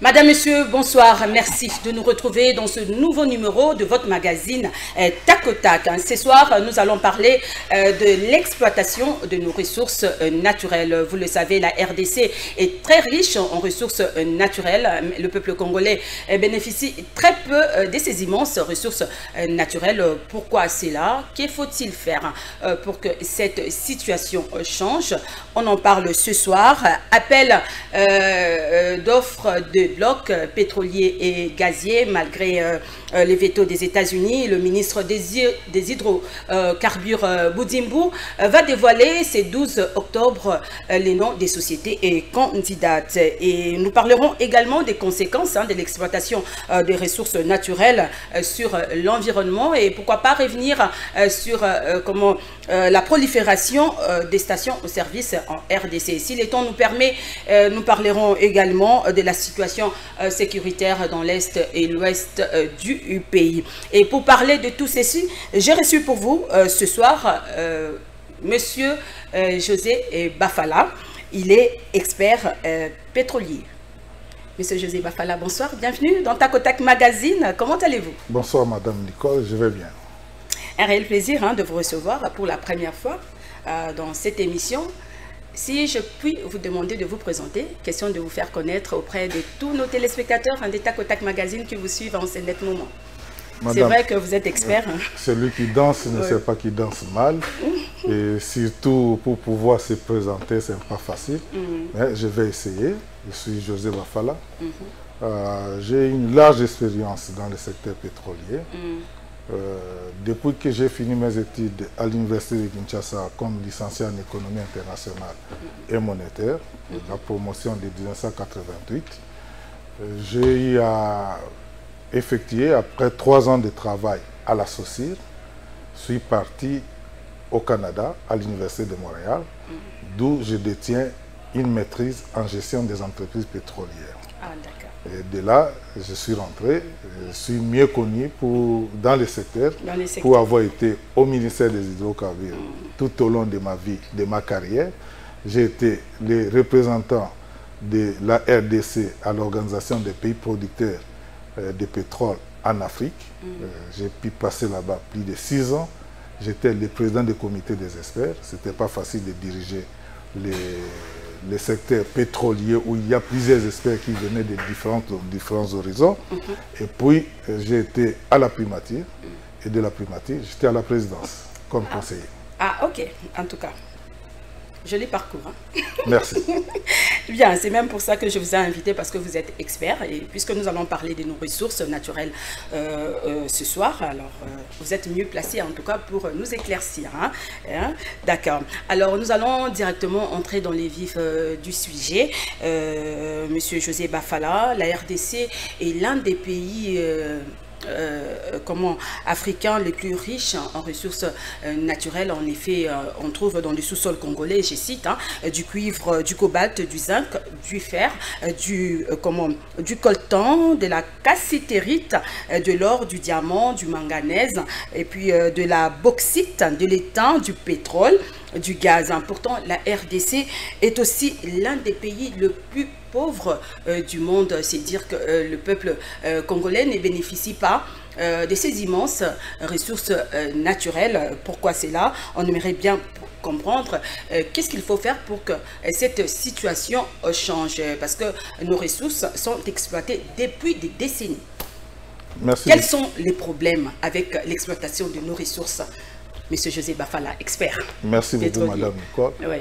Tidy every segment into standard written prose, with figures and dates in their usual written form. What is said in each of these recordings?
Madame, Monsieur, bonsoir. Merci de nous retrouver dans ce nouveau numéro de votre magazine Tac au Tac. Ce soir, nous allons parler de l'exploitation de nos ressources naturelles. Vous le savez, la RDC est très riche en ressources naturelles. Le peuple congolais bénéficie très peu de ces immenses ressources naturelles. Pourquoi c'est là? Que faut-il faire pour que cette situation change? On en parle ce soir. Appel d'offres de blocs pétroliers et gaziers malgré les vétos des États-Unis. Le ministre des hydrocarbures Boudimbo va dévoiler ce 12 octobre les noms des sociétés et candidates. Et nous parlerons également des conséquences de l'exploitation des ressources naturelles sur l'environnement et pourquoi pas revenir sur la prolifération des stations au service en RDC. Si le temps nous permet, nous parlerons également de la situation sécuritaire dans l'Est et l'Ouest du pays. Et pour parler de tout ceci, j'ai reçu pour vous ce soir Monsieur José Bafala. Il est expert pétrolier. Monsieur José Bafala, bonsoir, bienvenue dans Tac au Tac Magazine. Comment allez-vous? Bonsoir Madame Nicole, je vais bien. Un réel plaisir de vous recevoir pour la première fois dans cette émission. Si je puis vous demander de vous présenter, question de vous faire connaître auprès de tous nos téléspectateurs des Tac au Tac Magazine qui vous suivent en ce net moment. C'est vrai que vous êtes expert. Celui qui danse ne sait pas qu'il danse mal. Et surtout, pour pouvoir se présenter, ce n'est pas facile. Mais je vais essayer. Je suis José Bafala. J'ai une large expérience dans le secteur pétrolier. Depuis que j'ai fini mes études à l'université de Kinshasa comme licencié en économie internationale et monétaire, la promotion de 1988, j'ai eu à effectuer, après 3 ans de travail à la SOCIR, je suis parti au Canada, à l'université de Montréal, d'où je détiens une maîtrise en gestion des entreprises pétrolières. Ah, d'accord. Et de là, je suis rentré, je suis mieux connu dans le secteur, pour avoir été au ministère des hydrocarbures tout au long de ma vie, de ma carrière. J'ai été le représentant de la RDC à l'Organisation des pays producteurs de pétrole en Afrique. J'ai pu passer là-bas plus de 6 ans. J'étais le président du comité des experts. Ce n'était pas facile de diriger les secteurs pétroliers où il y a plusieurs experts qui venaient de différents horizons. Et puis, j'ai été à la primature. Et de la primature, j'étais à la présidence comme conseiller. Ah, ok. En tout cas, joli parcours. Merci. Bien, c'est même pour ça que je vous ai invité, parce que vous êtes expert. Et puisque nous allons parler de nos ressources naturelles ce soir, alors vous êtes mieux placé en tout cas pour nous éclaircir. D'accord. Alors nous allons directement entrer dans les vifs du sujet. Monsieur José Bafala, la RDC est l'un des pays africains les plus riches en ressources naturelles. En effet, on trouve dans le sous-sol congolais, je cite, du cuivre, du cobalt, du zinc, du fer, du coltan, de la cassitérite, de l'or, du diamant, du manganèse, et puis de la bauxite, de l'étain, du pétrole, du gaz. Pourtant, la RDC est aussi l'un des pays le plus pauvre du monde. C'est dire que le peuple congolais ne bénéficie pas de ces immenses ressources naturelles. Pourquoi c'est là? On aimerait bien comprendre qu'est-ce qu'il faut faire pour que cette situation change, parce que nos ressources sont exploitées depuis des décennies. Merci. Quels sont les problèmes avec l'exploitation de nos ressources? Monsieur José Bafala, expert. Merci beaucoup, Madame Nicole. Oui.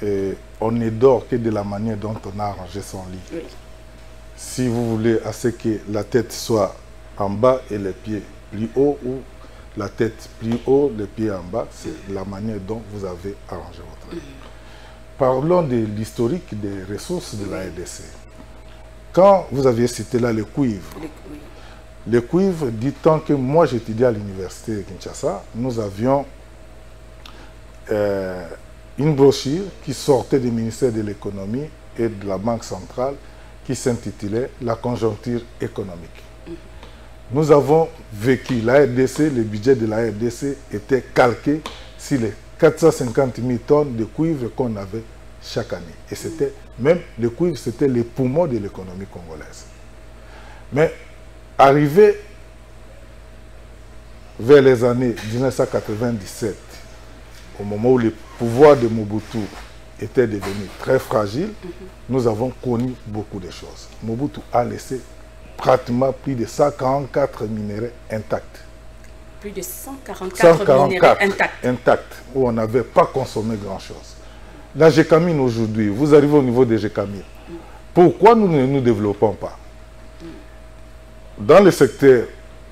Et on ne dort que de la manière dont on a arrangé son lit. Oui. Si vous voulez à ce que la tête soit en bas et les pieds plus haut, ou la tête plus haut, les pieds en bas, c'est la manière dont vous avez arrangé votre vie. Parlons de l'historique des ressources de la RDC. Quand vous aviez cité là le cuivre, le cuivre, du temps que moi j'étudiais à l'université de Kinshasa, nous avions une brochure qui sortait du ministère de l'économie et de la Banque centrale qui s'intitulait « La conjoncture économique ». Nous avons vécu la RDC, le budget de la RDC était calqué sur les 450 000 tonnes de cuivre qu'on avait chaque année. Et c'était même le cuivre, c'était les poumons de l'économie congolaise. Mais arrivé vers les années 1997, au moment où le pouvoir de Mobutu était devenu très fragile, nous avons connu beaucoup de choses. Mobutu a laissé pratiquement plus de 144 minéraux intacts. Plus de 144 minéraux intacts, où on n'avait pas consommé grand-chose. La Gécamine aujourd'hui, vous arrivez au niveau des Gécamines. Pourquoi nous ne nous développons pas? Dans le secteur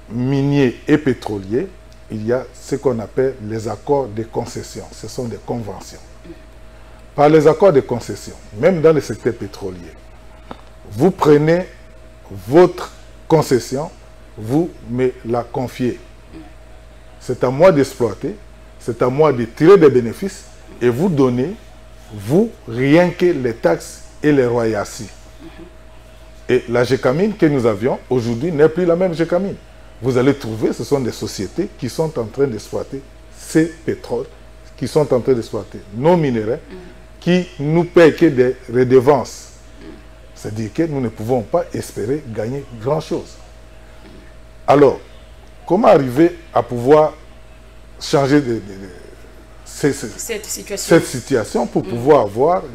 minier et pétrolier, il y a ce qu'on appelle les accords de concession. Ce sont des conventions. Par les accords de concession, même dans le secteur pétrolier, vous prenez votre concession, vous me la confiez. C'est à moi d'exploiter, c'est à moi de tirer des bénéfices et vous donnez, vous, rien que les taxes et les royalties. Et la Gécamine que nous avions aujourd'hui n'est plus la même Gécamine. Vous allez trouver, ce sont des sociétés qui sont en train d'exploiter ces pétroles, qui sont en train d'exploiter nos minéraux, qui nous payent que des redevances. C'est-à-dire que nous ne pouvons pas espérer gagner grand-chose. Alors, comment arriver à pouvoir changer cette situation pour pouvoir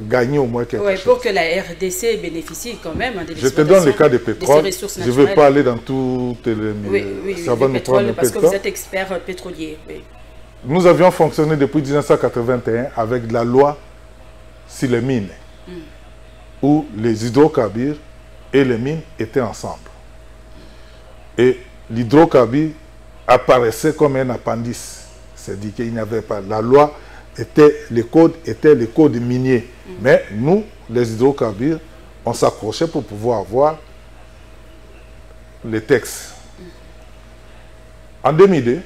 gagner au moins quelque chose? Pour que la RDC bénéficie quand même de Je te donne le cas de pétrole. Je ne vais pas aller dans toutes les... Oui, ça va nous prendre parce que vous êtes expert pétrolier. Oui. Nous avions fonctionné depuis 1981 avec la loi sur les mines, où les hydrocarbures et les mines étaient ensemble. Et l'hydrocarbure apparaissait comme un appendice. C'est-à-dire qu'il n'y avait pas... La loi était... Les codes étaient les codes miniers. Mais nous, les hydrocarbures, on s'accrochait pour pouvoir avoir les textes. En 2002,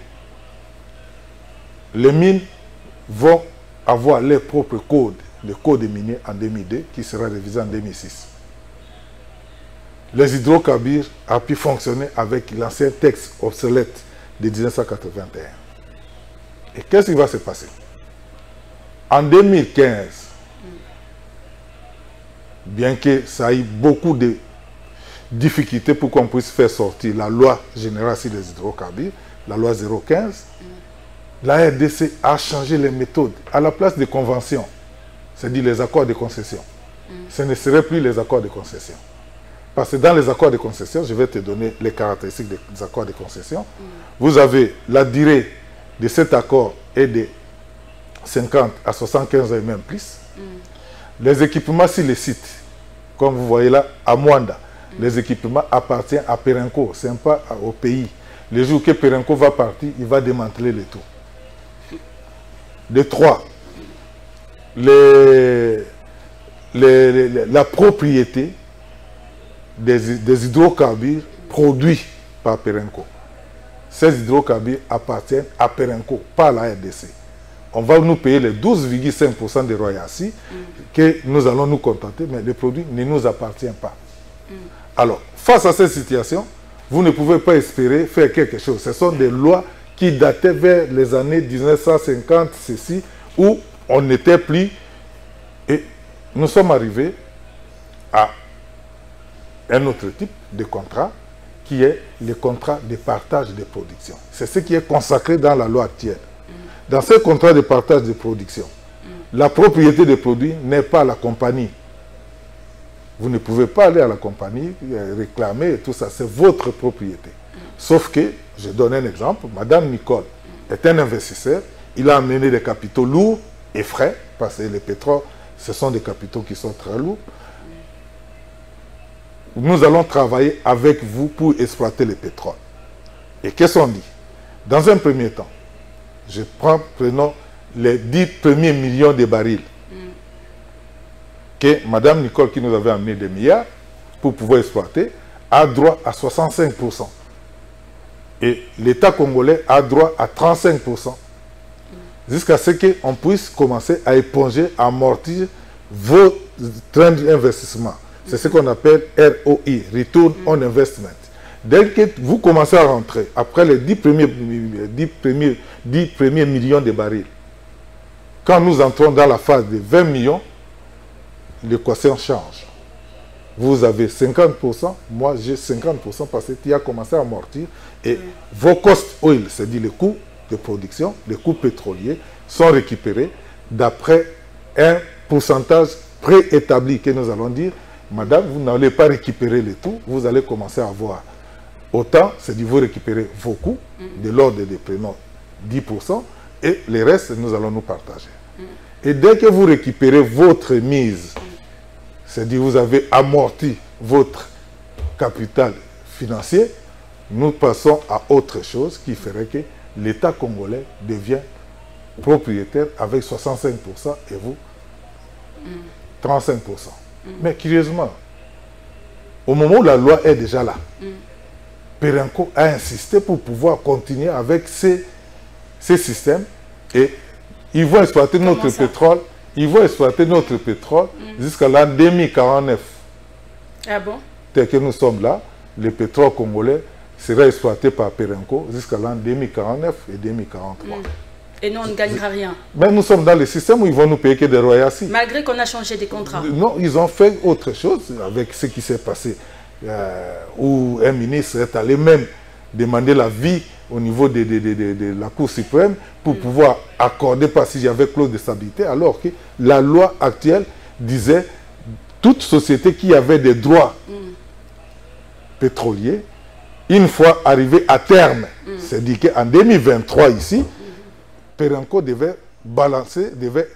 les mines vont avoir leurs propres codes, le code minier en 2002, qui sera révisé en 2006. Les hydrocarbures ont pu fonctionner avec l'ancien texte obsolète de 1981. Et qu'est-ce qui va se passer? En 2015, bien que ça ait beaucoup de difficultés pour qu'on puisse faire sortir la loi générale sur les hydrocarbures, la loi 015, la RDC a changé les méthodes. À la place des conventions, c'est-à-dire les accords de concession, ce ne serait plus les accords de concession. Parce que dans les accords de concession, je vais te donner les caractéristiques des accords de concession. Vous avez la durée de cet accord est de 50 à 75 ans et même plus. Les équipements sur les sites, comme vous voyez là, à Mwanda, les équipements appartiennent à Perenco, ce n'est pas au pays. Le jour que Perenco va partir, il va démanteler le tout. De 3, la propriété des hydrocarbures produits par Perenco. Ces hydrocarbures appartiennent à Perenco, pas à la RDC. On va nous payer les 12,5% des royalties que nous allons nous contenter, mais le produit ne nous appartient pas. Alors, face à cette situation, vous ne pouvez pas espérer faire quelque chose. Ce sont des lois qui dataient vers les années 1950, ceci, où on n'était plus. Et nous sommes arrivés à un autre type de contrat, qui est le contrat de partage de production. C'est ce qui est consacré dans la loi actuelle. Dans ce contrat de partage de production, la propriété des produits n'est pas à la compagnie. Vous ne pouvez pas aller à la compagnie, réclamer et tout ça, c'est votre propriété. Sauf que, je donne un exemple, Madame Nicole est un investisseur, il a amené des capitaux lourds et frais, parce que les pétroles, ce sont des capitaux qui sont très lourds. Nous allons travailler avec vous pour exploiter le pétrole. Et qu'est-ce qu'on dit? Dans un premier temps, prenons les 10 premiers millions de barils que Madame Nicole, qui nous avait amené des milliards pour pouvoir exploiter, a droit à 65%. Et l'État congolais a droit à 35%. Jusqu'à ce qu'on puisse commencer à éponger, à amortir vos trains d'investissement. C'est ce qu'on appelle ROI, Return on Investment. Dès que vous commencez à rentrer, après les 10 premiers millions de barils, quand nous entrons dans la phase de 20 millions, l'équation change. Vous avez 50%, moi j'ai 50% parce que tu as commencé à amortir et vos cost oil, c'est-à-dire les coûts de production, les coûts pétroliers, sont récupérés d'après un pourcentage préétabli que nous allons dire, madame, vous n'allez pas récupérer le tout, vous allez commencer à avoir autant, c'est-à-dire vous récupérez vos coûts, de l'ordre de prenons 10%, et les restes, nous allons nous partager. Et dès que vous récupérez votre mise, c'est-à-dire vous avez amorti votre capital financier, nous passons à autre chose qui ferait que l'État congolais devient propriétaire avec 65% et vous 35%. Mais curieusement, au moment où la loi est déjà là, Perenco a insisté pour pouvoir continuer avec ces systèmes et ils vont exploiter notre pétrole. Ils vont exploiter notre pétrole jusqu'à l'an 2049. Ah bon? Tel que nous sommes là, le pétrole congolais sera exploité par Perenco jusqu'à l'an 2049 et 2043. Et nous, on ne gagnera rien. Mais nous sommes dans le système où ils vont nous payer que des royalties. Malgré qu'on a changé des contrats. Non, ils ont fait autre chose avec ce qui s'est passé. Où un ministre est allé même demander l'avis au niveau de la Cour suprême pour pouvoir accorder, parce qu'il y avait clause de stabilité, alors que la loi actuelle disait toute société qui avait des droits pétroliers, une fois arrivé à terme, c'est-à-dire qu'en 2023 ici, Perenco devait balancer, devait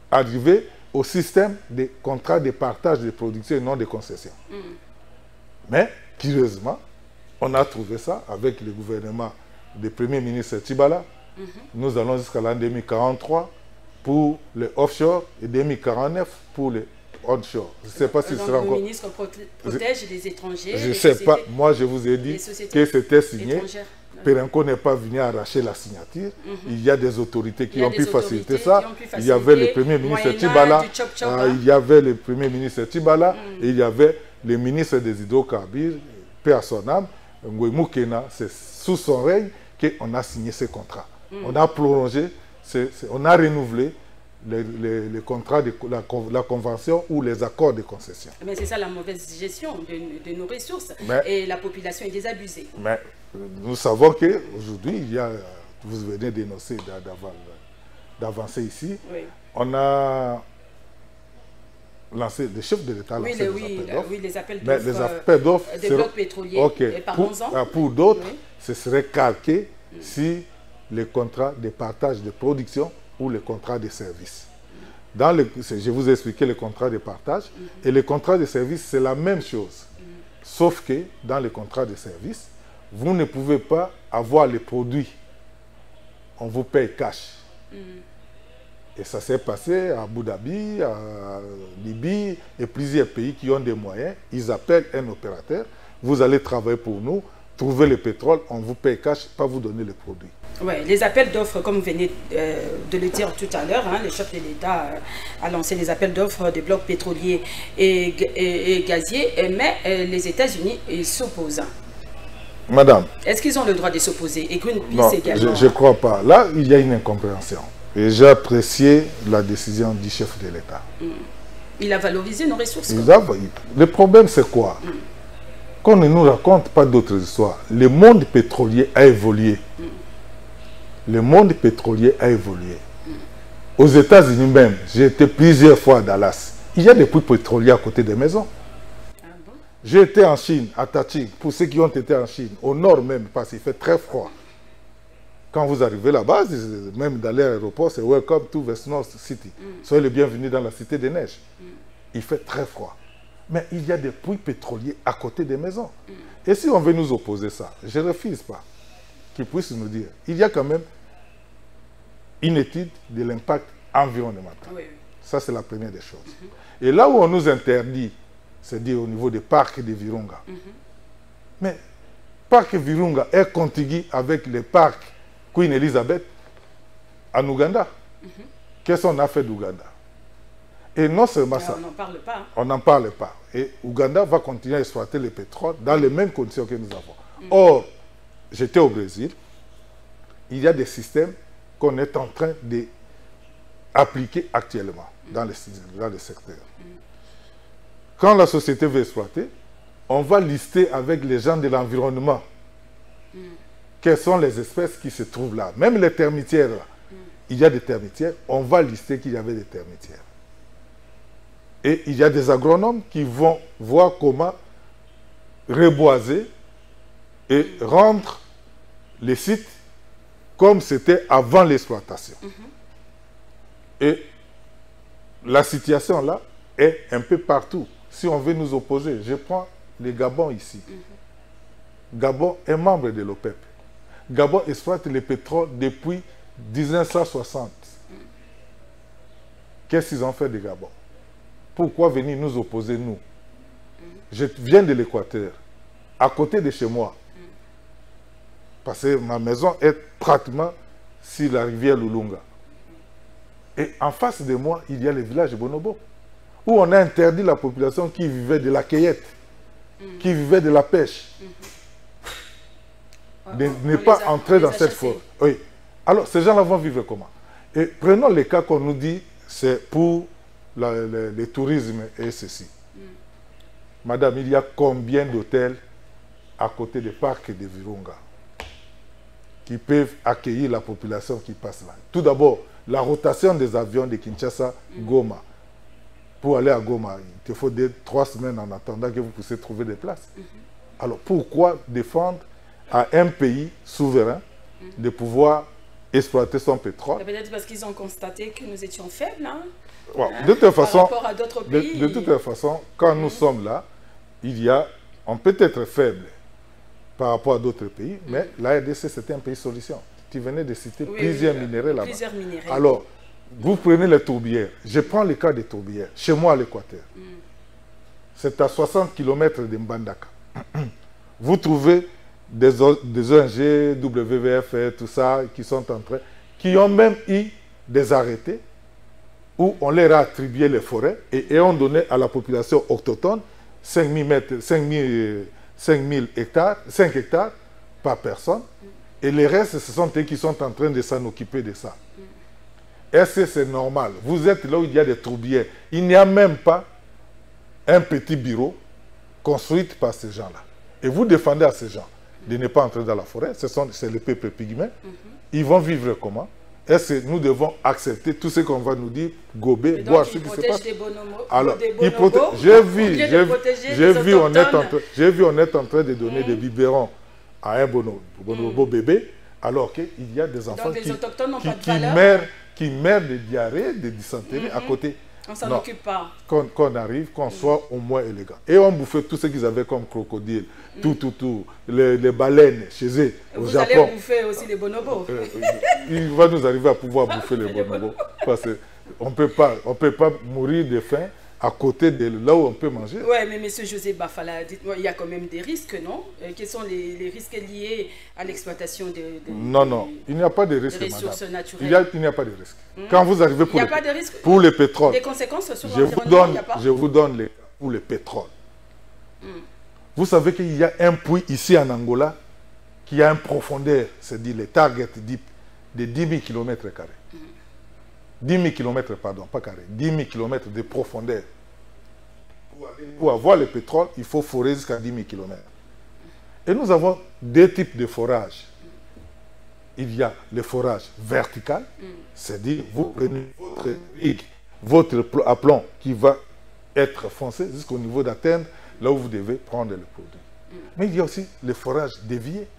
arriver au système des contrats de partage de production et non de concession. Mais, curieusement, on a trouvé ça avec le gouvernement du Premier ministre Tibala. Nous allons jusqu'à l'an 2043 pour les offshore et 2049 pour les onshore. Je ne sais pas si ce sera encore... Le ministre protège les étrangers. Je ne sais pas. Moi, je vous ai dit que c'était signé. Perenco n'est pas venu arracher la signature. Il y a des autorités qui ont pu faciliter ça. Il y avait le Premier ministre Tibala. Il y avait le Premier ministre Tibala. Et il y avait le ministre des hydrocarbures, paix à son âme, Ngouemou Kena. C'est sous son règne qu'on a signé ce contrat. On a prolongé, on a renouvelé les contrats de la convention ou les accords de concession. Mais c'est ça la mauvaise gestion de nos ressources. Et la population est désabusée. Mais nous savons qu'aujourd'hui, vous venez d'énoncer d'avancer ici. Oui. On a lancé, le chef de l'État a lancé les appels d'offres. Mais les appels d'offres des blocs pétroliers. Okay. Pour d'autres, ce serait calqué si les contrats de partage de production ou les contrats de services. Je vous ai expliqué les contrats de partage. Et les contrats de services, c'est la même chose. Sauf que dans les contrats de services, vous ne pouvez pas avoir les produits. On vous paye cash. Et ça s'est passé à Abu Dhabi, à Libye et plusieurs pays qui ont des moyens. Ils appellent un opérateur. Vous allez travailler pour nous, trouver le pétrole, on vous paye cash, pas vous donner les produits. Oui, les appels d'offres, comme vous venez de le dire tout à l'heure, le chef de l'État a lancé les appels d'offres des blocs pétroliers et gaziers, mais les États-Unis s'opposent. Madame. Est-ce qu'ils ont le droit de s'opposer? Et Greenpeace également? Je ne crois pas. Là, il y a une incompréhension. Et j'ai apprécié la décision du chef de l'État. Il a valorisé nos ressources. Le problème, c'est quoi? Qu'on ne nous raconte pas d'autres histoires. Le monde pétrolier a évolué. Le monde pétrolier a évolué. Aux États-Unis même, j'ai été plusieurs fois à Dallas. Il y a des puits pétroliers à côté des maisons. J'ai été en Chine, à Taching, pour ceux qui ont été en Chine, au nord même, parce qu'il fait très froid. Quand vous arrivez là-bas, même dans l'aéroport, c'est Welcome to West North City. Soyez les bienvenus dans la cité des neiges. Il fait très froid. Mais il y a des puits pétroliers à côté des maisons. Et si on veut nous opposer ça, je ne refuse pas qu'ils puissent nous dire. Il y a quand même une étude de l'impact environnemental. Oui. Ça, c'est la première des choses. Et là où on nous interdit, c'est-à-dire au niveau des parcs de Virunga. Mais le parc Virunga est contigu avec le parc Queen Elizabeth en Ouganda. Qu'est-ce qu'on a fait d'Ouganda? Et non seulement ça. On n'en parle pas. On n'en parle pas. Et Ouganda va continuer à exploiter le pétrole dans les mêmes conditions que nous avons. Or, j'étais au Brésil. Il y a des systèmes qu'on est en train d'appliquer actuellement. dans les secteurs. Quand la société veut exploiter, on va lister avec les gens de l'environnement quelles sont les espèces qui se trouvent là. Même les termitières, là. Il y a des termitières, on va lister qu'il y avait des termitières. Et il y a des agronomes qui vont voir comment reboiser et rendre les sites comme c'était avant l'exploitation. Et la situation là est un peu partout. Si on veut nous opposer, je prends les Gabon ici. Gabon est membre de l'OPEP. Gabon exploite le pétrole depuis 1960. Qu'est-ce qu'ils ont fait de Gabon? Pourquoi venir nous opposer, nous? Je viens de l'Équateur, à côté de chez moi. Parce que ma maison est pratiquement sur la rivière Lulunga. Et en face de moi, il y a le village de Bonobo, où on a interdit la population qui vivait de la cueillette, qui vivait de la pêche, de ne pas entrer dans cette forêt. Oui. Alors, ces gens-là vont vivre comment? Et prenons les cas qu'on nous dit, c'est pour le tourisme et ceci. Madame, il y a combien d'hôtels à côté des parcs de Virunga qui peuvent accueillir la population qui passe là? Tout d'abord, la rotation des avions de Kinshasa, Goma. Pour aller à Goma, il te faut 3 semaines en attendant que vous puissiez trouver des places. Alors, pourquoi défendre à un pays souverain de pouvoir exploiter son pétrole? Peut-être parce qu'ils ont constaté que nous étions faibles, hein? De toute façon, par rapport à d'autres pays. De toute façon, quand nous sommes là, on peut être faible par rapport à d'autres pays, mais la RDC, c'était un pays solution. Tu venais de citer plusieurs minéraux là-bas. Alors, vous prenez les tourbières. Je prends le cas des tourbières. Chez moi, à l'Équateur, c'est à 60 km de Mbandaka. Vous trouvez des ONG, WWF, tout ça, qui ont même eu des arrêtés où on leur a attribué les forêts et ont donné à la population autochtone 5 000 hectares, 5 hectares par personne. Et les restes, ce sont eux qui sont en train de s'en occuper de ça. Est-ce que c'est normal? Vous êtes là où il y a des tourbières. Il n'y a même pas un petit bureau construit par ces gens-là. Et vous défendez à ces gens de ne pas entrer dans la forêt. C'est le peuple pygmée. Ils vont vivre comment? Est-ce que nous devons accepter tout ce qu'on va nous dire, gober, boire ce qui se passe? Alors, j'ai vu, on est en train de donner des biberons à un bonobo bébé, alors qu'il y a des enfants qui meurent de diarrhée, de dysenterie à côté. On s'en occupe pas. Qu'on arrive, qu'on soit au moins élégant. Et on bouffait tout ce qu'ils avaient comme crocodile, les baleines chez eux, au Japon. Vous allez bouffer aussi les bonobos. Il va nous arriver à pouvoir bouffer les bonobos. Parce qu'on ne peut pas mourir de faim à côté de là où on peut manger. Oui, mais M. José Bafala, dites-moi, il y a quand même des risques, non? Quels sont les risques liés à l'exploitation Non, il n'y a pas de risque, ressources naturelles? Il n'y a pas de risque. Quand vous arrivez pour le pétrole, des conséquences sur l'environnement, il n'y a pas? Je vous donne pour le pétrole. Vous savez qu'il y a un puits ici en Angola qui a une profondeur, c'est-à-dire les targets deep, de 10 000 km². 10 000 km, pardon, pas carré, 10 000 km de profondeur. Pour avoir le pétrole, il faut forer jusqu'à 10 000 km. Et nous avons deux types de forage. Il y a le forage vertical, c'est-à-dire vous prenez votre aplomb qui va être foncé jusqu'au niveau d'atteindre là où vous devez prendre le produit. Mais il y a aussi le forage dévié.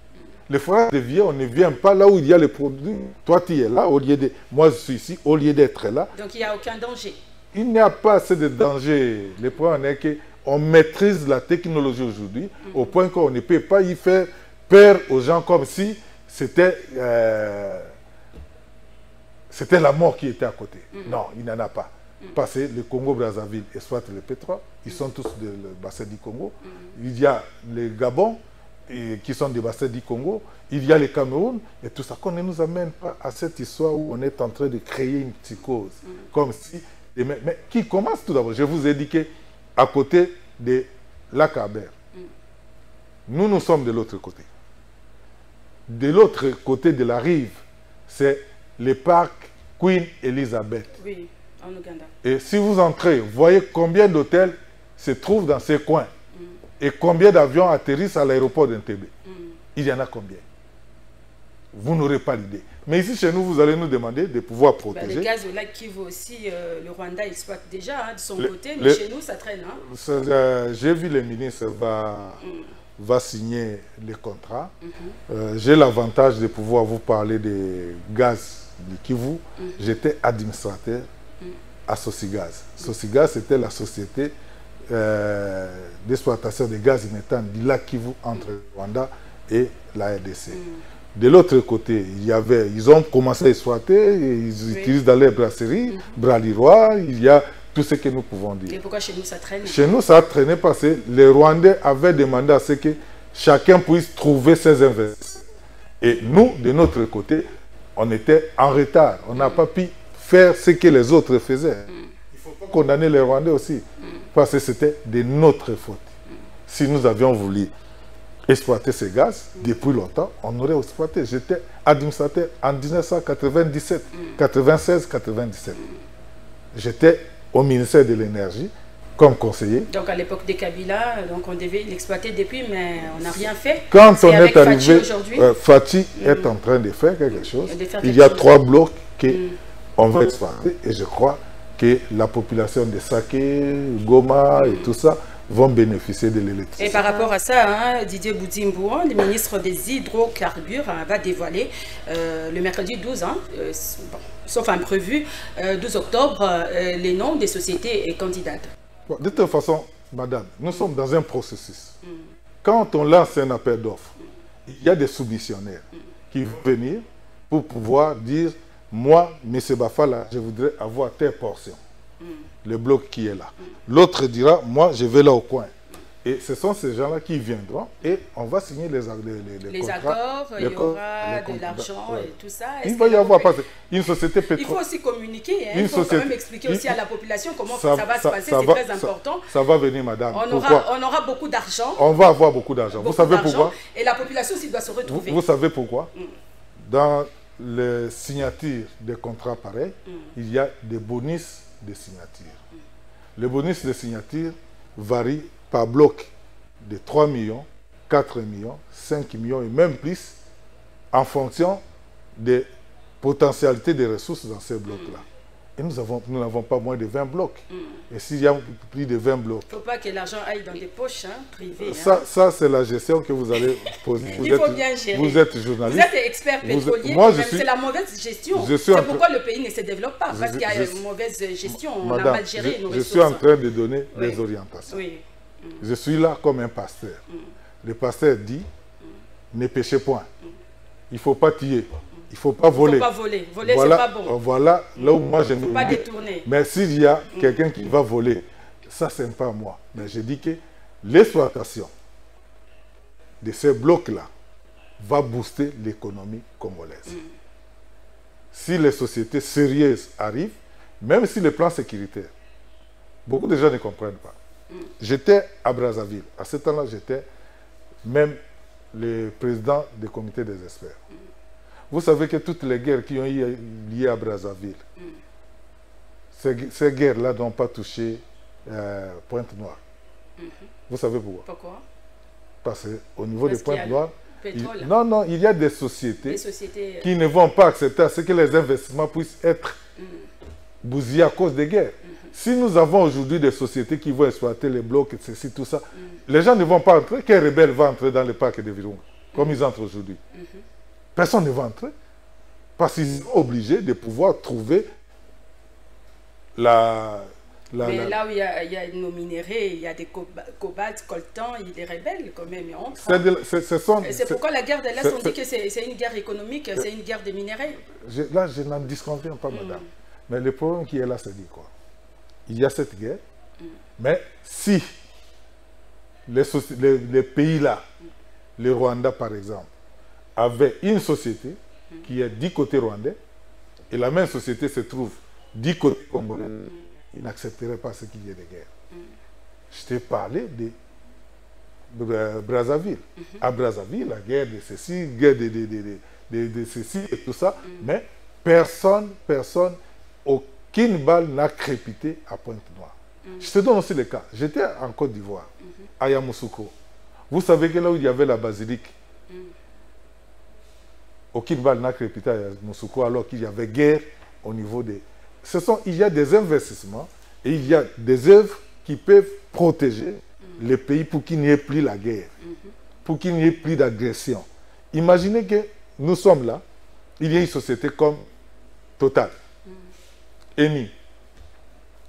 Le forage dévié, on ne vient pas là où il y a les produits. Toi, tu es là, au lieu de... Moi, je suis ici, au lieu d'être là. Donc, il n'y a aucun danger? Il n'y a pas assez de danger. Le point est qu'on maîtrise la technologie aujourd'hui au point qu'on ne peut pas y faire peur aux gens comme si c'était la mort qui était à côté. Non, il n'y en a pas. Parce que le Congo-Brazzaville exploite le pétrole. Ils sont tous du bassin du Congo. Il y a le Gabon, qui sont des bassins du Congo, il y a le Cameroun, et tout ça, qu'on ne nous amène pas à cette histoire où on est en train de créer une psychose. Comme si... Mais qui commence tout d'abord? Je vous ai dit qu'à côté de l'Akaber, nous sommes de l'autre côté. De l'autre côté de la rive, c'est le parc Queen Elizabeth. Oui. En Ouganda. Et si vous entrez, voyez combien d'hôtels se trouvent dans ces coins et combien d'avions atterrissent à l'aéroport d'Entebbe. Il y en a combien? Vous n'aurez pas l'idée. Mais ici, chez nous, vous allez nous demander de pouvoir protéger. Le gaz au lac Kivu aussi, le Rwanda exploite déjà de son côté, mais chez nous, ça traîne. J'ai vu le ministre va signer les contrats. J'ai l'avantage de pouvoir vous parler des gaz du Kivu. J'étais administrateur à Sosigaz. Sosigaz, c'était la société d'exploitation de gaz et méthane du lac Kivu entre le Rwanda et la RDC. De l'autre côté, ils ont commencé à exploiter, ils utilisent dans les brasseries, Bralirois, il y a tout ce que nous pouvons dire. Et pourquoi chez nous ça traîne? Chez nous, ça a traîné parce que les Rwandais avaient demandé à ce que chacun puisse trouver ses investissements. Et nous, de notre côté, on était en retard. On n'a pas pu faire ce que les autres faisaient. Il ne faut pas condamner les Rwandais aussi, parce que c'était de notre faute. Si nous avions voulu exploiter ces gaz, depuis longtemps, on aurait exploité. J'étais administrateur en 1997, 96, 97. J'étais au ministère de l'Énergie comme conseiller. Donc à l'époque des Kabila, donc on devait l'exploiter depuis, mais on n'a rien fait. Quand on est arrivé, Fatih est en train de faire quelque chose. Il y a 3 blocs qu'on va exploiter et je crois que la population de Saké, Goma et tout ça vont bénéficier de l'électricité. Et par rapport à ça, Didier Boudimbo, le ministre des Hydrocarbures, va dévoiler le mercredi 12, sauf imprévu, 12 octobre, les noms des sociétés et candidates. Bon, de toute façon, madame, nous sommes dans un processus. Quand on lance un appel d'offres, il y a des soumissionnaires qui vont venir pour pouvoir dire, moi, M. Bafala, je voudrais avoir telle portion. Le bloc qui est là. L'autre dira, moi, je vais là au coin. Et ce sont ces gens-là qui viendront et on va signer les contrats. Accords, il y aura de l'argent et tout ça. Il va y avoir pas une société pétrolière. Il faut aussi communiquer, il faut quand même expliquer aussi à la population comment ça va se passer, c'est très important. Ça va venir, madame. On aura beaucoup d'argent. On va avoir beaucoup d'argent. Vous savez pourquoi? Et la population aussi doit se retrouver. Vous savez pourquoi? Dans les signatures des contrats pareils, il y a des bonus de signature. Le bonus de signature varie par bloc de 3 millions, 4 millions, 5 millions et même plus en fonction des potentialités des ressources dans ces blocs-là. Et nous n'avons pas moins de 20 blocs. Et s'il y a plus de 20 blocs... Il ne faut pas que l'argent aille dans des poches privées. Ça c'est la gestion que vous allez poser. Il faut bien gérer. Vous êtes journaliste. Vous êtes expert pétrolier, c'est la mauvaise gestion. C'est pourquoi le pays ne se développe pas, parce qu'il y a une mauvaise gestion. On a mal géré nos ressources. Je suis en train de donner les orientations. Je suis là comme un pasteur. Le pasteur dit, ne péchez point. Il ne faut pas tuer. Il ne faut pas voler. Il ne faut pas voler. Voler, c'est pas bon. Voilà là où moi je ne pas détourner. Mais s'il y a quelqu'un qui va voler, ça, ce n'est pas moi. Mais je dis que l'exploitation de ces blocs-là va booster l'économie congolaise. Si les sociétés sérieuses arrivent, même si le plan sécuritaire, beaucoup de gens ne comprennent pas. J'étais à Brazzaville. À ce temps-là, j'étais même le président du comité des experts. Vous savez que toutes les guerres qui ont eu liées à Brazzaville, ces guerres-là n'ont pas touché Pointe-Noire. Vous savez pourquoi? Pourquoi? Parce qu'au niveau de Pointe-Noire, il y a des sociétés qui ne vont pas accepter à ce que les investissements puissent être bousillés à cause des guerres. Si nous avons aujourd'hui des sociétés qui vont exploiter les blocs, ceci, tout ça, les gens ne vont pas entrer. Quel rebelle va entrer dans le parc de Virunga, comme ils entrent aujourd'hui? Personne ne va entrer. Parce qu'ils sont obligés de pouvoir trouver Mais là où il y a nos minéraux, il y a des cobalt, coltan, il y a des rebelles quand même. C'est pourquoi la guerre de l'Est, on dit que c'est une guerre économique, c'est une guerre de minéraux. Là, je n'en disconviens pas, madame. Mais le problème qui est là, c'est dit quoi? Il y a cette guerre, mais si les pays-là, le Rwanda par exemple, avait une société qui est du côté rwandais, et la même société se trouve du côté congolais, ils n'accepteraient pas ce qu'il y ait de guerre. Je t'ai parlé de Brazzaville. À Brazzaville, la guerre de ceci, guerre de ceci et tout ça, mais personne, qu'une balle n'a crépité à Pointe-Noire. Je te donne aussi le cas. J'étais en Côte d'Ivoire, à Yamoussoukro. Vous savez que là où il y avait la basilique, aucune balle n'a crépité à Yamoussoukro alors qu'il y avait guerre au niveau des... Il y a des investissements et il y a des œuvres qui peuvent protéger les pays pour qu'il n'y ait plus la guerre, pour qu'il n'y ait plus d'agression. Imaginez que nous sommes là, il y a une société comme Total, Eni,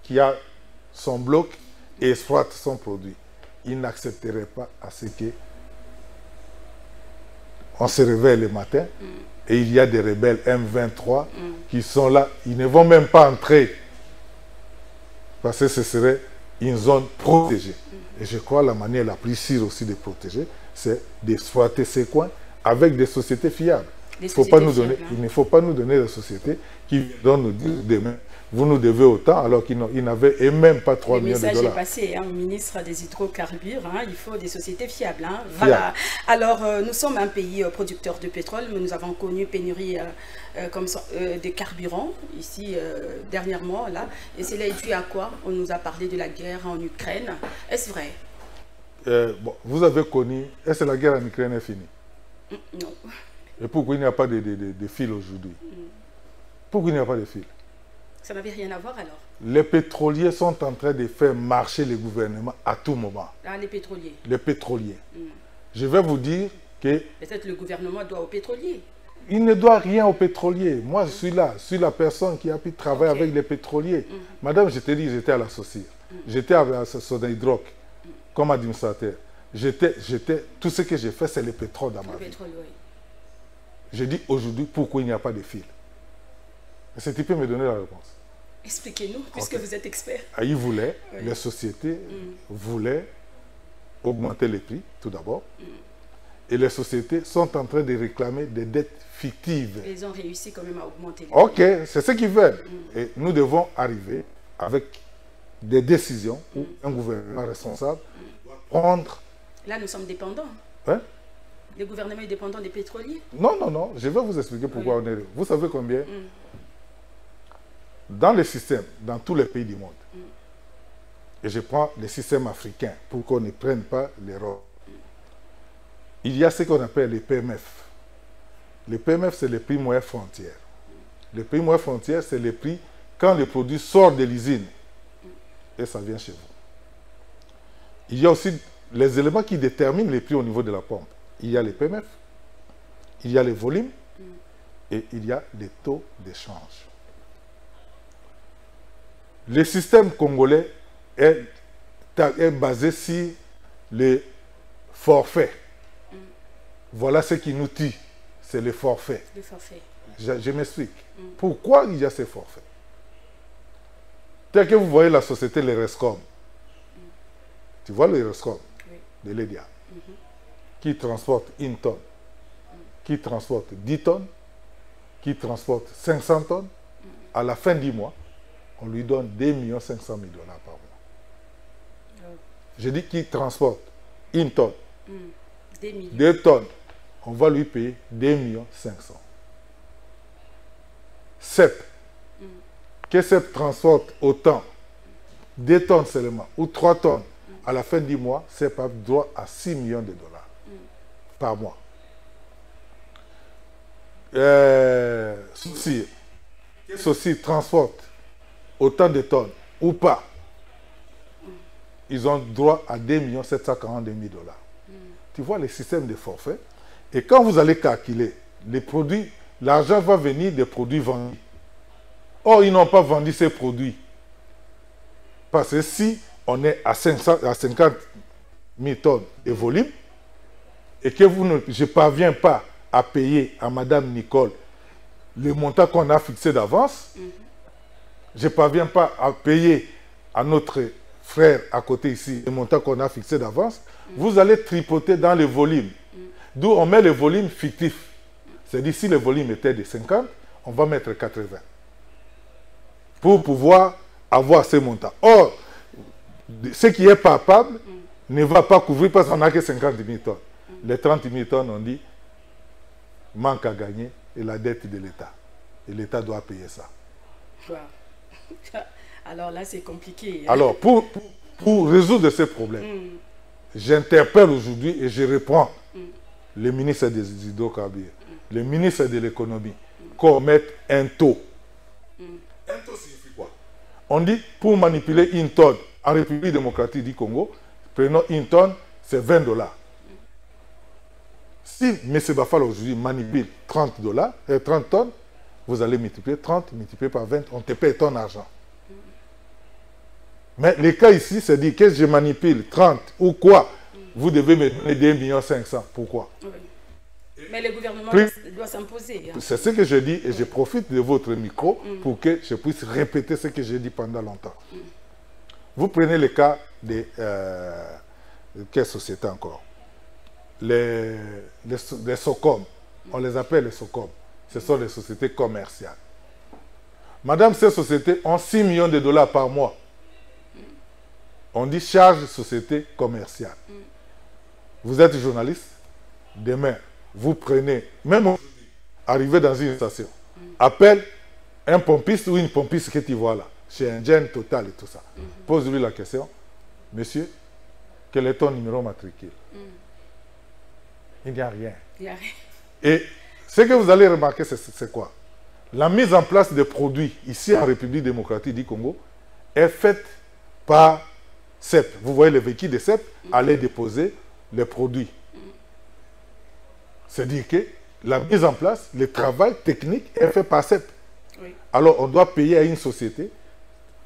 qui a son bloc et exploite son produit. Il n'accepterait pas à ce que on se réveille le matin et il y a des rebelles M23 qui sont là. Ils ne vont même pas entrer parce que ce serait une zone protégée. Et je crois que la manière la plus sûre aussi de protéger, c'est d'exploiter ces coins avec des sociétés fiables. Il ne faut pas nous donner des sociétés qui donnent nous dire demain, vous nous devez autant, alors qu'ils n'avaient même pas 3 millions de dollars. Le message est passé, au ministre des hydrocarbures, il faut des sociétés fiables. Voilà. Alors, nous sommes un pays producteur de pétrole, mais nous avons connu pénurie de carburant, ici, dernièrement, là. Et cela est dû à quoi? On nous a parlé de la guerre en Ukraine. Est-ce vrai? Bon, vous avez connu, est-ce que la guerre en Ukraine est finie? Non. Et pourquoi il n'y a pas de fil aujourd'hui? Pourquoi il n'y a pas de fil? Ça n'avait rien à voir alors? Les pétroliers sont en train de faire marcher les gouvernements à tout moment. Ah, les pétroliers? Les pétroliers. Je vais vous dire que... Peut-être le gouvernement doit aux pétroliers. Il ne doit rien aux pétroliers. Moi, je suis là. Je suis la personne qui a pu travailler avec les pétroliers. Madame, je te dis, j'étais à la Socir. J'étais à la Sodaïdroc comme administrateur. Tout ce que j'ai fait, c'est le pétrole dans ma vie. Pétrole, oui. Je dis aujourd'hui pourquoi il n'y a pas de fil. Est-ce que tu peux me donner la réponse? Expliquez-nous, puisque vous êtes expert. Ils voulaient, les sociétés voulaient augmenter les prix, tout d'abord. Et les sociétés sont en train de réclamer des dettes fictives. Ils ont réussi quand même à augmenter les prix. Ok, c'est ce qu'ils veulent. Et nous devons arriver avec des décisions où un gouvernement responsable doit prendre... Là, nous sommes dépendants. Hein? Le gouvernement est dépendant des pétroliers? Non, non, non. Je vais vous expliquer pourquoi on est... Vous savez combien? Dans le système, dans tous les pays du monde, et je prends le système africain pour qu'on ne prenne pas l'erreur, il y a ce qu'on appelle les PMF. Les PMF, c'est les prix moyens frontières. Les prix moyens frontières, c'est les prix quand le produit sort de l'usine et ça vient chez vous. Il y a aussi les éléments qui déterminent les prix au niveau de la pompe. Il y a les PMF, il y a les volumes et il y a les taux d'échange. Le système congolais est basé sur les forfaits. Voilà ce qui nous tue, c'est les forfaits. Le forfait. Je m'explique. Pourquoi il y a ces forfaits? Tel que vous voyez la société, les Rescom. Tu vois le Rescom de l'EDIA, qui transporte 1 tonne, qui transporte 10 tonnes, qui transporte 500 tonnes. À la fin du mois, on lui donne 2 500 000 $ par mois. Je dis qu'il transporte 1 tonne, 2 tonnes, on va lui payer 2 500 000. CEP, que CEP transporte autant, 2 tonnes seulement, ou 3 tonnes, à la fin du mois, CEP a droit à 6 millions de dollars par mois. Souci, que ceci transporte autant de tonnes ou pas, ils ont droit à 2 742 000 $. Tu vois le système de forfait. Et quand vous allez calculer les produits, l'argent va venir des produits vendus. Or, ils n'ont pas vendu ces produits. Parce que si on est à 50 000 tonnes de volume, et que je ne parviens pas à payer à Madame Nicole le montant qu'on a fixé d'avance, je ne parviens pas à payer à notre frère à côté ici le montant qu'on a fixé d'avance, vous allez tripoter dans le volume. D'où on met le volume fictif. C'est-à-dire, si le volume était de 50, on va mettre 80. Pour pouvoir avoir ces montants. Or, ce qui est palpable ne va pas couvrir parce qu'on n'a que 50 000 tonnes. Les 30 000 tonnes, on dit, manque à gagner et la dette de l'État. Et l'État doit payer ça. Wow. Alors là, c'est compliqué. Alors, pour résoudre ces problèmes, j'interpelle aujourd'hui et je reprends le ministre des hydrocarbures, le ministre de l'économie, qu'on mette un taux. Un taux signifie quoi? On dit, pour manipuler une tonne en République démocratique du Congo, prenons une tonne, c'est 20 $. Si M. Bafala aujourd'hui manipule 30 tonnes, vous allez multiplier 30, multiplier par 20, on te paye ton argent. Mais le cas ici, c'est dit que je manipule 30 ou quoi, vous devez me donner 2,5 millions. Pourquoi? Oui. Mais le gouvernement doit s'imposer. Hein. C'est ce que je dis et je profite de votre micro pour que je puisse répéter ce que j'ai dit pendant longtemps. Vous prenez le cas de quelle société encore? Les SOCOM, on les appelle les SOCOM. Ce sont les sociétés commerciales. Madame, ces sociétés ont 6 millions de $ par mois. On dit charge société commerciale. Vous êtes journaliste, demain, vous prenez, même aujourd'hui, arrivez dans une station, appelle un pompiste ou une pompiste que tu vois là, chez Indien Total et tout ça. Pose-lui la question, monsieur, quel est ton numéro matricule? Il n'y a rien. Il n'y a rien. Et ce que vous allez remarquer, c'est quoi? La mise en place des produits ici en République démocratique du Congo est faite par CEP. Vous voyez les véhicules de CEP aller déposer les produits. C'est-à-dire que la mise en place, le travail technique est fait par CEP. Oui. Alors on doit payer à une société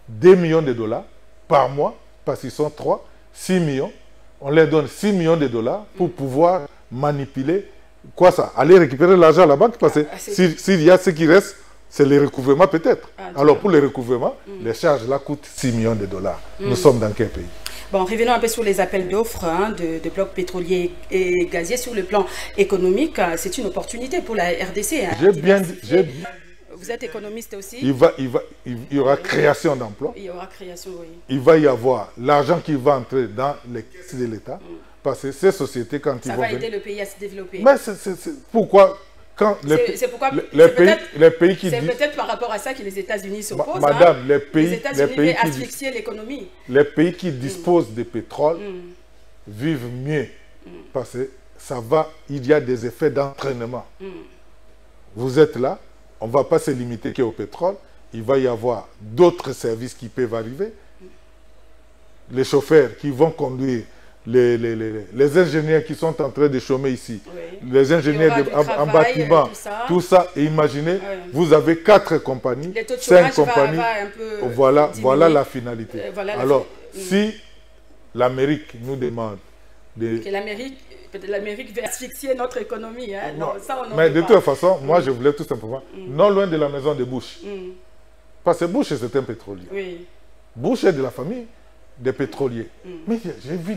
2 millions de $ par mois, parce qu'ils sont 3, 6 millions. On leur donne 6 millions de $ pour pouvoir manipuler, quoi ça? Aller récupérer l'argent à la banque, parce que s'il y a ce qui reste, c'est le recouvrement peut-être. Alors pour le recouvrement, les charges là coûtent 6 millions de $. Nous sommes dans quel pays? Bon, revenons un peu sur les appels d'offres de blocs pétroliers et gaziers. Sur le plan économique, c'est une opportunité pour la RDC. Hein, j'ai bien dit. Vous êtes économiste aussi. Il y aura création d'emplois. Il y aura création, oui. Il va y avoir l'argent qui va entrer dans les caisses de l'État. Parce que ces sociétés, quand ils vont venir... Ça va aider le pays à se développer. Mais c'est pourquoi... Les pays qui c'est peut-être par rapport à ça que les États-Unis s'opposent. Madame, les États-Unis veulent asphyxier l'économie. Les pays qui disposent de pétrole vivent mieux. Parce que ça va, il y a des effets d'entraînement. Vous êtes là, on ne va pas se limiter qu'au pétrole. Il va y avoir d'autres services qui peuvent arriver. Les chauffeurs qui vont conduire, les ingénieurs qui sont en train de chômer ici, les ingénieurs en bâtiment, tout ça. Et imaginez, vous avez 4 compagnies, 5 compagnies. Voilà la finalité. Alors, si l'Amérique nous demande que l'Amérique veut asphyxier notre économie. Hein? Non, ça, on mais de toute façon, moi je voulais tout simplement, non loin de la maison de Bush. Parce que Bush c'est un pétrolier. Oui. Bush est de la famille des pétroliers. Mais j'ai vu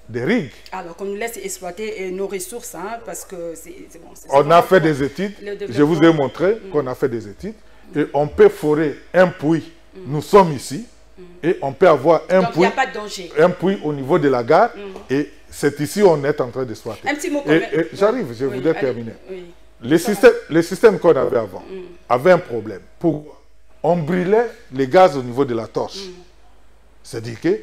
des rigs. Alors qu'on nous laisse exploiter nos ressources, hein, parce que c'est bon. On a fait des études, je vous ai montré qu'on a fait des études, et on peut forer un puits, nous sommes ici, et on peut avoir un puits, il n'y a pas de danger. Un puits au niveau de la gare, et c'est ici où on est en train de exploiter. Un petit mot quand même. J'arrive, je voudrais terminer. Le système qu'on avait avant avait un problème. Pourquoi? On brûlait les gaz au niveau de la torche. C'est-à-dire que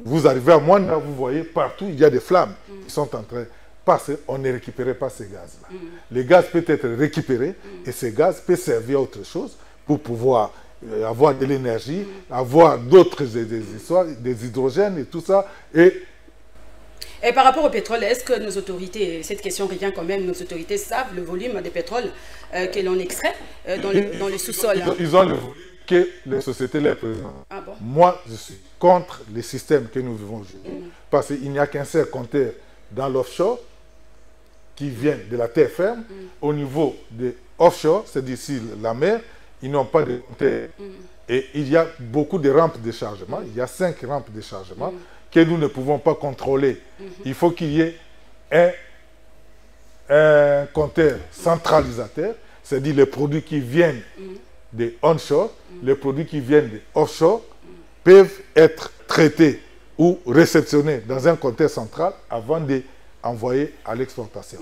vous arrivez à Moana, vous voyez partout, il y a des flammes qui sont en train... Parce qu'on ne récupérait pas ces gaz-là. Les gaz peuvent être récupérés et ces gaz peuvent servir à autre chose pour pouvoir avoir de l'énergie, avoir d'autres histoires, des hydrogènes et tout ça. Et par rapport au pétrole, est-ce que nos autorités, cette question revient quand même, nos autorités savent le volume de pétrole que l'on extrait dans le sous-sol? Ils ont le volume que les sociétés les présentent. Ah bon? Moi, je suis contre les systèmes que nous vivons aujourd'hui. Parce qu'il n'y a qu'un seul compteur dans l'offshore qui vient de la terre ferme. Au niveau de offshore, c'est d'ici la mer, ils n'ont pas de compteur. Et il y a beaucoup de rampes de chargement. Il y a 5 rampes de chargement que nous ne pouvons pas contrôler. Il faut qu'il y ait un compteur centralisateur, c'est-à-dire les produits qui viennent de onshore, les produits qui viennent de offshore peuvent être traités ou réceptionnés dans un compteur central avant d'envoyer à l'exportation.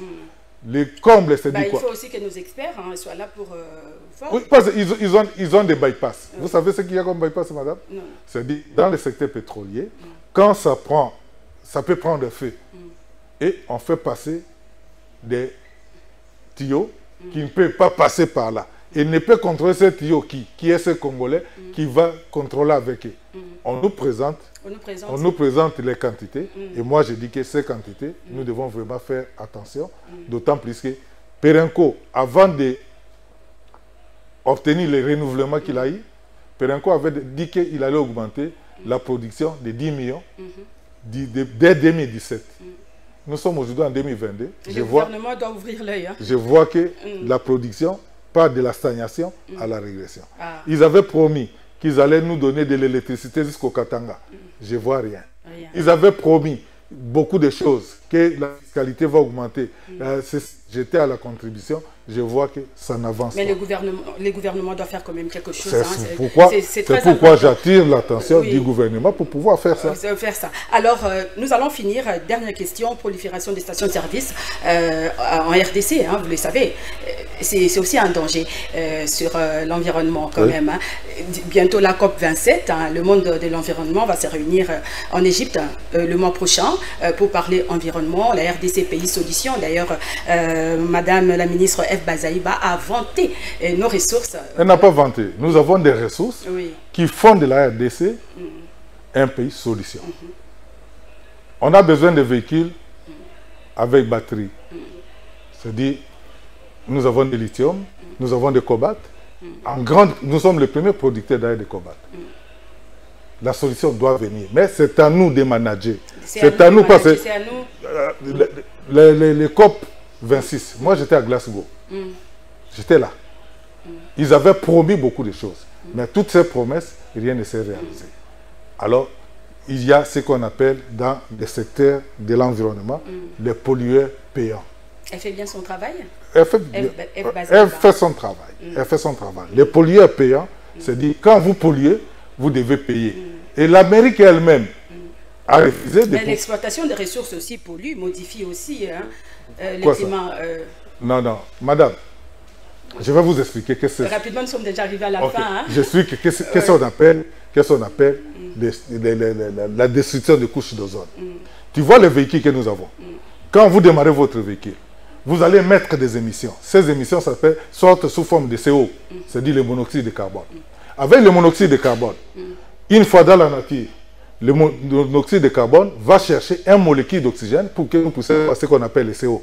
Les combles, c'est dit quoi? Il faut aussi que nos experts soient là pour voir. Oui, parce qu'ils ont des bypass. Vous savez ce qu'il y a comme bypass, madame? Non. C'est-à-dire, dans le secteur pétrolier, quand ça peut prendre feu. Et on fait passer des tuyaux qui ne peuvent pas passer par là. Et ne peut contrôler ce tuyau qui est ce Congolais qui va contrôler avec eux. On nous présente les quantités. Et moi, je dis que ces quantités, nous devons vraiment faire attention. D'autant plus que Perenco, avant d'obtenir les renouvellements qu'il a eu, Perenco avait dit qu'il allait augmenter la production de 10 millions dès 2017. Nous sommes aujourd'hui en 2022. Le gouvernement doit ouvrir l'œil. Je vois que la production part de la stagnation à la régression. Ils avaient promis qu'ils allaient nous donner de l'électricité jusqu'au Katanga. Je ne vois rien. Ils avaient promis beaucoup de choses, que la fiscalité va augmenter. J'étais à la contribution, je vois que ça n'avance pas. Mais le gouvernement doit faire quand même quelque chose. C'est pourquoi j'attire l'attention du gouvernement pour pouvoir faire ça. Alors, nous allons finir. Dernière question, prolifération des stations-service en RDC, vous le savez. C'est aussi un danger sur l'environnement quand même. Bientôt la COP27, le monde de l'environnement va se réunir en Égypte le mois prochain pour parler environnement. La RDC Pays Solutions, d'ailleurs, Madame la ministre F. Bazaïba a vanté nos ressources. Elle n'a pas vanté. Nous avons des ressources qui font de la RDC un pays solution. On a besoin de véhicules avec batterie. C'est-à-dire, nous avons des lithium, nous avons des cobalt. Nous sommes les premiers producteurs d'ailleurs de cobalt. La solution doit venir. Mais c'est à nous de manager. C'est à nous parce que les COP 26, moi j'étais à Glasgow. J'étais là. Ils avaient promis beaucoup de choses. Mais toutes ces promesses, rien ne s'est réalisé. Alors, il y a ce qu'on appelle dans le secteur de l'environnement, les pollueurs payants. Elle fait bien son travail? Elle fait son travail. Elle fait son travail. Les pollueurs payants, c'est-à-dire quand vous polluez, vous devez payer. Et l'Amérique elle-même a refusé de... Mais l'exploitation des ressources aussi pollue, modifie aussi le climat. Non, madame, je vais vous expliquer que c'est... Rapidement, nous sommes déjà arrivés à la fin. Je suis qu'est-ce qu'on appelle la destruction des couches d'ozone. Tu vois les véhicules que nous avons. Quand vous démarrez votre véhicule, vous allez mettre des émissions. Ces émissions sortent sous forme de CO, c'est-à-dire le monoxyde de carbone. Avec le monoxyde de carbone, une fois dans la nature, le monoxyde de carbone va chercher un molécule d'oxygène pour que nous puissions passer ce qu'on appelle le CO.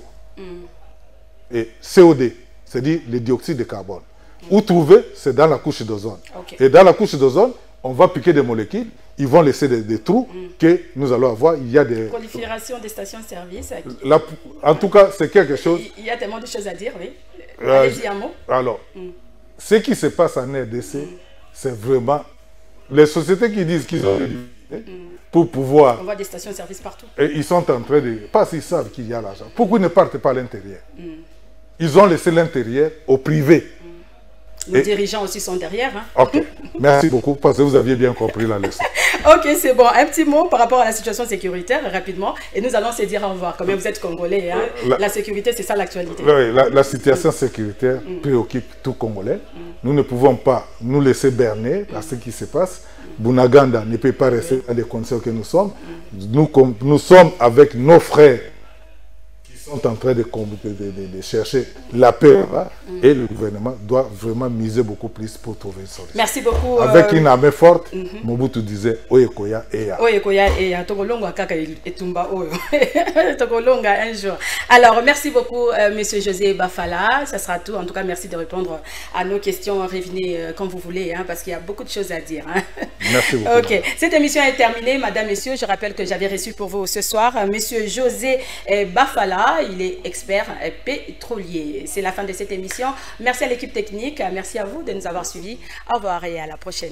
Et COD, c'est-à-dire le dioxyde de carbone. Où trouver, c'est dans la couche d'ozone. Et dans la couche d'ozone, on va piquer des molécules, ils vont laisser des trous que nous allons avoir. Il y a des... Prolifération des stations-service. En tout cas, c'est quelque chose... Il y a tellement de choses à dire, oui. Allez-y un mot. Alors, ce qui se passe en RDC, c'est vraiment... Les sociétés qui disent qu'ils ont pour pouvoir... On voit des stations-service partout. Et ils sont en train de... Parce qu'ils savent qu'il y a l'argent. Pourquoi ils ne partent pas à l'intérieur? Ils ont laissé l'intérieur au privé. Nos dirigeants aussi sont derrière. Ok, merci beaucoup parce que vous aviez bien compris la leçon. Ok, c'est bon. Un petit mot par rapport à la situation sécuritaire, rapidement. Et nous allons se dire au revoir. Comme vous êtes Congolais, la sécurité, c'est ça l'actualité. Oui, la situation sécuritaire préoccupe tout Congolais. Nous ne pouvons pas nous laisser berner par ce qui se passe. Bunaganda ne peut pas rester dans les conditions que nous sommes. Nous sommes avec nos frères sont en train de chercher la paix et le gouvernement doit vraiment miser beaucoup plus pour trouver une solution. Merci beaucoup. Avec une armée forte, Mobutu disait Oyekoya Eya. Oyekoya Eya, Togolonga Kaka Etumba Oyo. Togolonga un jour. Alors, merci beaucoup, Monsieur José Bafala. Ça sera tout. En tout cas, merci de répondre à nos questions. Revenez quand vous voulez, parce qu'il y a beaucoup de choses à dire. Merci beaucoup. Ok, cette émission est terminée, Madame, Messieurs. Je rappelle que j'avais reçu pour vous ce soir Monsieur José Bafala. Il est expert pétrolier. C'est la fin de cette émission. Merci à l'équipe technique. Merci à vous de nous avoir suivis. Au revoir et à la prochaine.